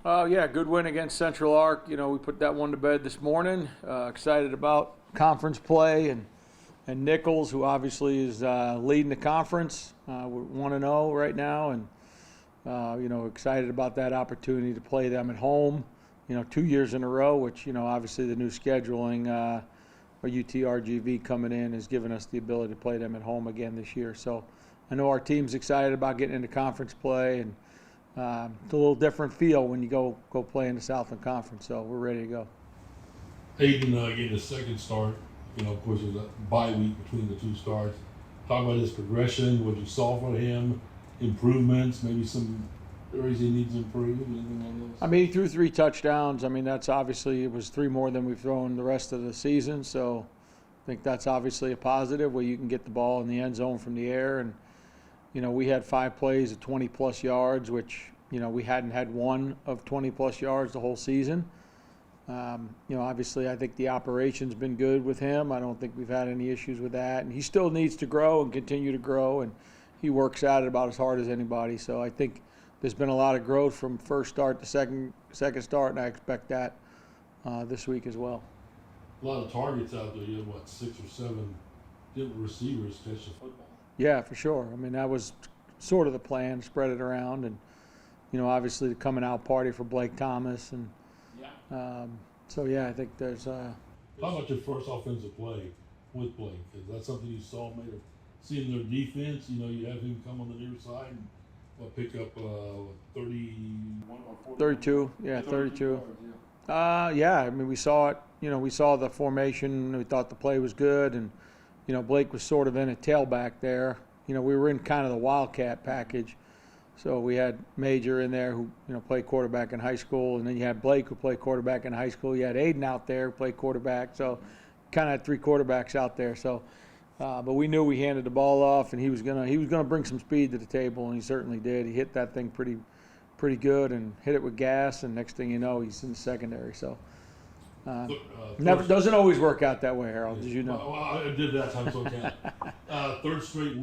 Oh, yeah, good win against Central Arc. We put that one to bed this morning. Excited about conference play and Nichols, who obviously is leading the conference. We're 1-0 right now, and excited about that opportunity to play them at home. 2 years in a row, which obviously the new scheduling or UTRGV coming in has given us the ability to play them at home again this year. So I know our team's excited about getting into conference play, and it's a little different feel when you go play in the Southland Conference. So we're ready to go. Hayden getting his second start. Of course, there's a bye week between the two starts. Talk about his progression, what you saw for him, improvements, maybe some areas he needs to improve, anything like this? I mean, he threw 3 touchdowns. I mean, that's obviously, it was 3 more than we've thrown the rest of the season. So I think that's obviously a positive where you can get the ball in the end zone from the air. And, we had 5 plays of 20-plus yards, which, we hadn't had one of 20-plus yards the whole season. Obviously, I think the operation's been good with him. I don't think we've had any issues with that. And he still needs to grow and continue to grow, and he works at it about as hard as anybody. So I think there's been a lot of growth from first start to second start, and I expect that this week as well. A lot of targets out there. You had, 6 or 7 different receivers catch the football. Yeah, for sure. I mean, that was sort of the plan, spread it around, and, obviously the coming out party for Blake Thomas. And so, yeah, I think there's How about your first offensive play with Blake? Is that something you saw made of seeing their defense? You have him come on the near side and pick up 31 or 40? 32, yeah, 32. Yeah, I mean, we saw it. We saw the formation. We thought the play was good, and Blake was sort of in a tailback there. We were in kind of the Wildcat package. So we had Major in there who, played quarterback in high school, and then you had Blake who played quarterback in high school. You had Aiden out there who played quarterback. So kind of had 3 quarterbacks out there. So, but we knew we handed the ball off, and he was gonna bring some speed to the table, and he certainly did. He hit that thing pretty good and hit it with gas, and next thing you know, he's in the secondary. So. Never doesn't always work out that way, Harold, as you know. Well, I did that time, so I can't. Third straight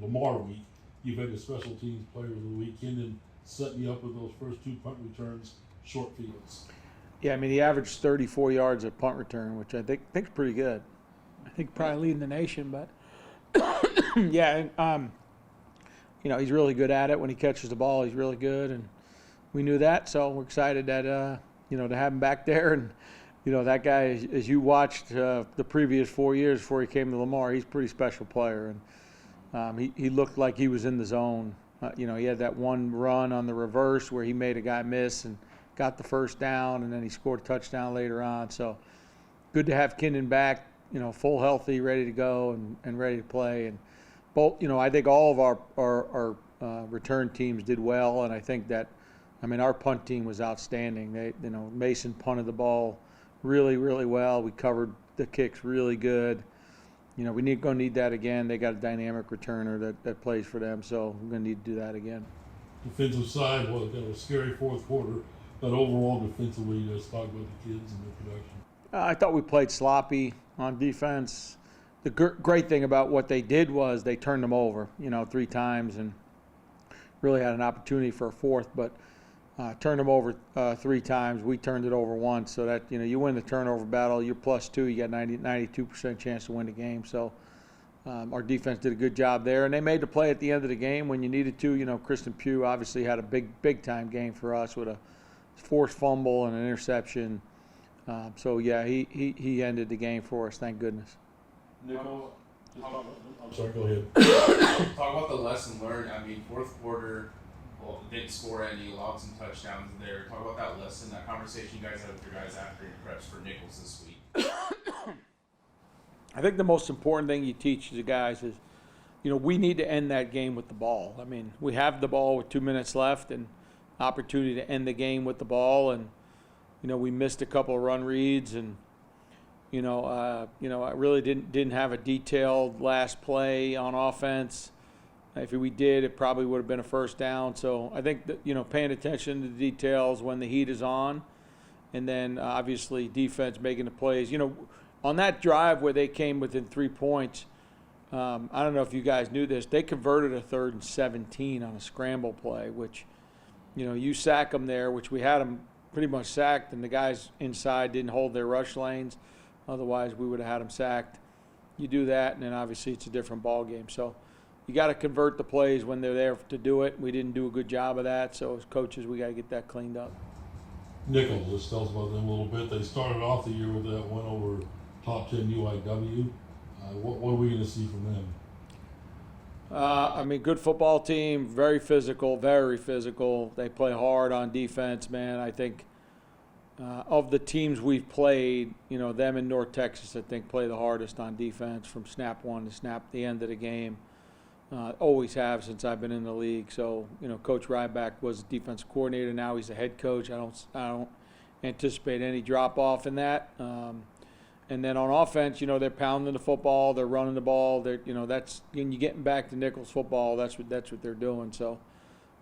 Lamar week, you've had the special teams player of the week. Kendon set me up with those first 2 punt returns, short fields. Yeah, I mean, he averaged 34 yards at punt return, which I think's pretty good. I think probably leading the nation, but yeah, he's really good at it. When he catches the ball, he's really good, and we knew that, so we're excited that to have him back there. And that guy, as you watched the previous 4 years before he came to Lamar, he's a pretty special player, and he looked like he was in the zone. He had that one run on the reverse where he made a guy miss and got the first down, and then he scored a touchdown later on. So good to have Kendon back, full healthy, ready to go and ready to play. And both, I think all of our return teams did well, and I think that, our punt team was outstanding. Mason punted the ball really, really well. We covered the kicks really good. We're going to need that again. They got a dynamic returner that plays for them, so we're going to need to do that again. Defensive side was a scary fourth quarter, but overall defensively, let's talk about the kids and their production. I thought we played sloppy on defense. The great thing about what they did was they turned them over, 3 times, and really had an opportunity for a fourth, but turned them over 3 times. We turned it over once, so that you win the turnover battle. You're +2. You got 92% chance to win the game. So our defense did a good job there, and they made the play at the end of the game when you needed to. Kristen Pugh obviously had a big time game for us with a forced fumble and an interception. So yeah, he ended the game for us. Thank goodness. Nichols, I'm sorry. Go ahead. Talk about the lesson learned. Fourth quarter. Well, didn't score any, allowed some touchdowns there. Talk about that lesson, that conversation you guys had with your guys after your preps for Nichols this week. I think the most important thing you teach the guys is, we need to end that game with the ball. We have the ball with 2 minutes left and opportunity to end the game with the ball, and we missed a couple of run reads, and I really didn't have a detailed last play on offense. If we did, it probably would have been a first down. So I think that, paying attention to the details when the heat is on, and then obviously defense making the plays. On that drive where they came within 3 points, I don't know if you guys knew this, they converted a 3rd and 17 on a scramble play, which, you sack them there, which we had them pretty much sacked, and the guys inside didn't hold their rush lanes. Otherwise, we would have had them sacked. You do that, and then obviously it's a different ball game. So you got to convert the plays when they're there to do it. We didn't do a good job of that, so as coaches, we got to get that cleaned up. Nichols, just tell us about them a little bit. They started off the year with that win over top 10 UIW. What are we going to see from them? Good football team, very physical, very physical. They play hard on defense, man. I think of the teams we've played, them in North Texas, I think, play the hardest on defense from snap one to snap the end of the game. Always have since I've been in the league. So, Coach Ryback was defensive coordinator. Now he's the head coach. I don't anticipate any drop off in that. And then on offense, they're pounding the football, they're running the ball. That's when you getting back to Nichols football. That's what they're doing. So,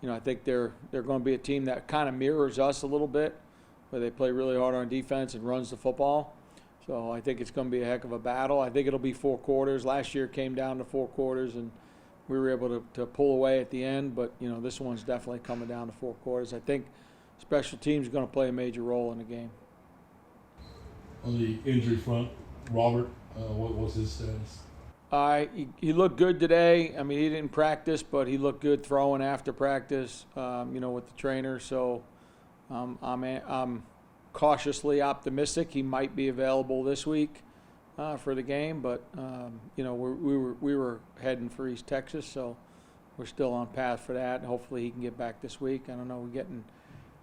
I think they're going to be a team that kind of mirrors us a little bit, where they play really hard on defense and runs the football. So I think it's going to be a heck of a battle. I think it'll be 4 quarters. Last year came down to 4 quarters, and we were able to pull away at the end. But this one's definitely coming down to 4 quarters. I think special teams is going to play a major role in the game. On the injury front, Robert, what was his status? He looked good today. He didn't practice, but he looked good throwing after practice, with the trainer. So I'm cautiously optimistic he might be available this week for the game. But, we were heading for East Texas, so we're still on path for that. And hopefully he can get back this week. I don't know.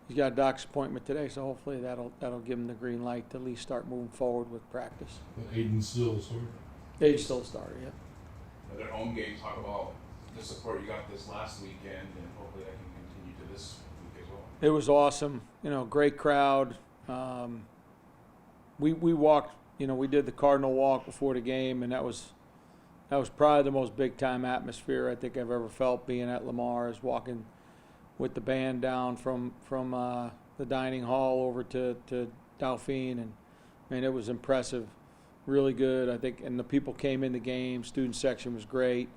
He's got a doc's appointment today, so hopefully that'll give him the green light to at least start moving forward with practice. But Aiden's still a starter? Aiden's still a starter, yeah. Their home game, talk about the support you got this last weekend, and hopefully that can continue to this week as well. It was awesome. Great crowd. We walked, we did the Cardinal walk before the game, and that was probably the most big-time atmosphere I think I've ever felt being at Lamar, is walking with the band down from the dining hall over to Dauphine, and it was impressive, really good. I think, and the people came in the game. Student section was great.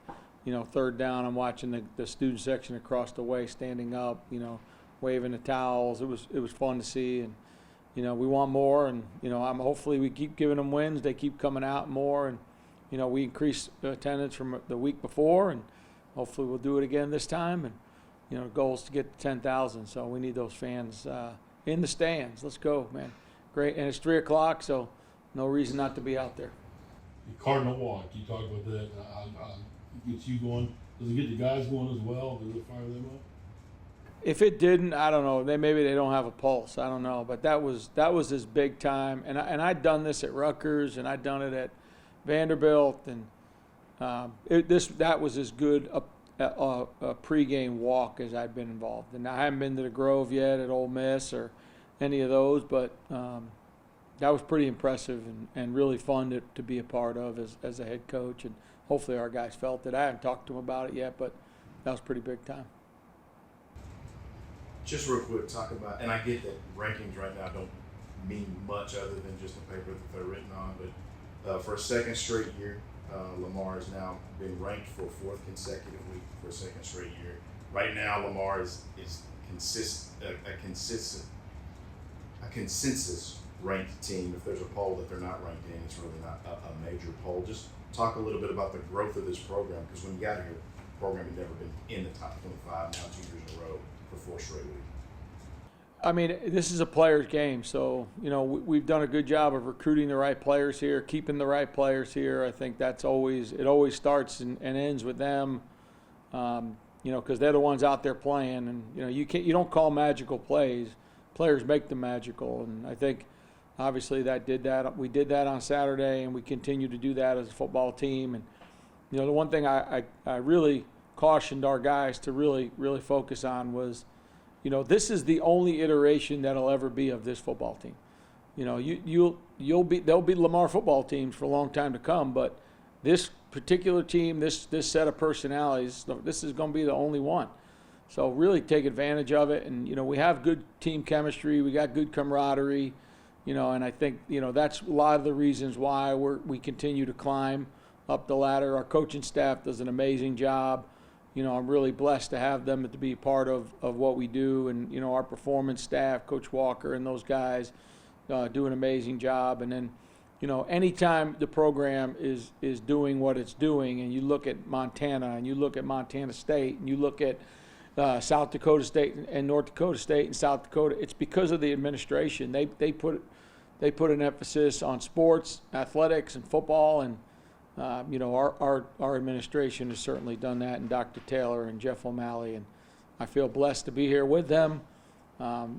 Third down, I'm watching the student section across the way standing up, waving the towels. It was fun to see, and we want more, and hopefully we keep giving them wins. They keep coming out more, and we increased attendance from the week before, and hopefully we'll do it again this time. And the goal is to get to 10,000, so we need those fans in the stands. Let's go, man. Great, and it's 3 o'clock, so no reason not to be out there. The Cardinal walk, you talk about that. It gets you going. Does it get the guys going as well? Does it fire them up? If it didn't, I don't know. Maybe they don't have a pulse. I don't know. But that was his big time. And I'd done this at Rutgers, and I'd done it at Vanderbilt, and that was as good a pregame walk as I've been involved. And I haven't been to the Grove yet at Ole Miss or any of those, but that was pretty impressive and really fun to be a part of as a head coach. And hopefully our guys felt it. I haven't talked to them about it yet, but that was pretty big time. Just real quick, talk about, and I get that rankings right now don't mean much other than just the paper that they're written on, but for a second straight year, Lamar has now been ranked for 4th consecutive week for a second straight year. Right now, Lamar is a consensus ranked team. If there's a poll that they're not ranked in, it's really not a major poll. Just talk a little bit about the growth of this program, because when you got here, the program had never been in the top 25, now 2 years in a row for 4 straight weeks. This is a player's game, so we've done a good job of recruiting the right players here, keeping the right players here. I think it always starts and ends with them, because they're the ones out there playing, and you don't call magical plays. Players make them magical, and I think obviously we did that on Saturday, and we continue to do that as a football team. And the one thing I really cautioned our guys to really focus on was, this is the only iteration that'll ever be of this football team. There'll be Lamar football teams for a long time to come, but this particular team, this set of personalities, this is going to be the only one. So really take advantage of it, and we have good team chemistry, we got good camaraderie, and I think that's a lot of the reasons why we continue to climb up the ladder. Our coaching staff does an amazing job. I'm really blessed to have them to be part of what we do. And, our performance staff, Coach Walker and those guys do an amazing job. And then, anytime the program is doing what it's doing, and you look at Montana and you look at Montana State and you look at South Dakota State and North Dakota State and South Dakota, it's because of the administration. They put an emphasis on sports, athletics, and football, and our administration has certainly done that, and Dr. Taylor and Jeff O'Malley, and I feel blessed to be here with them.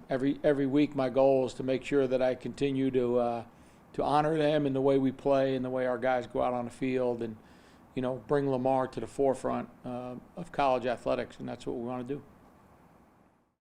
Every week, my goal is to make sure that I continue to honor them in the way we play and the way our guys go out on the field, and bring Lamar to the forefront of college athletics, and that's what we want to do.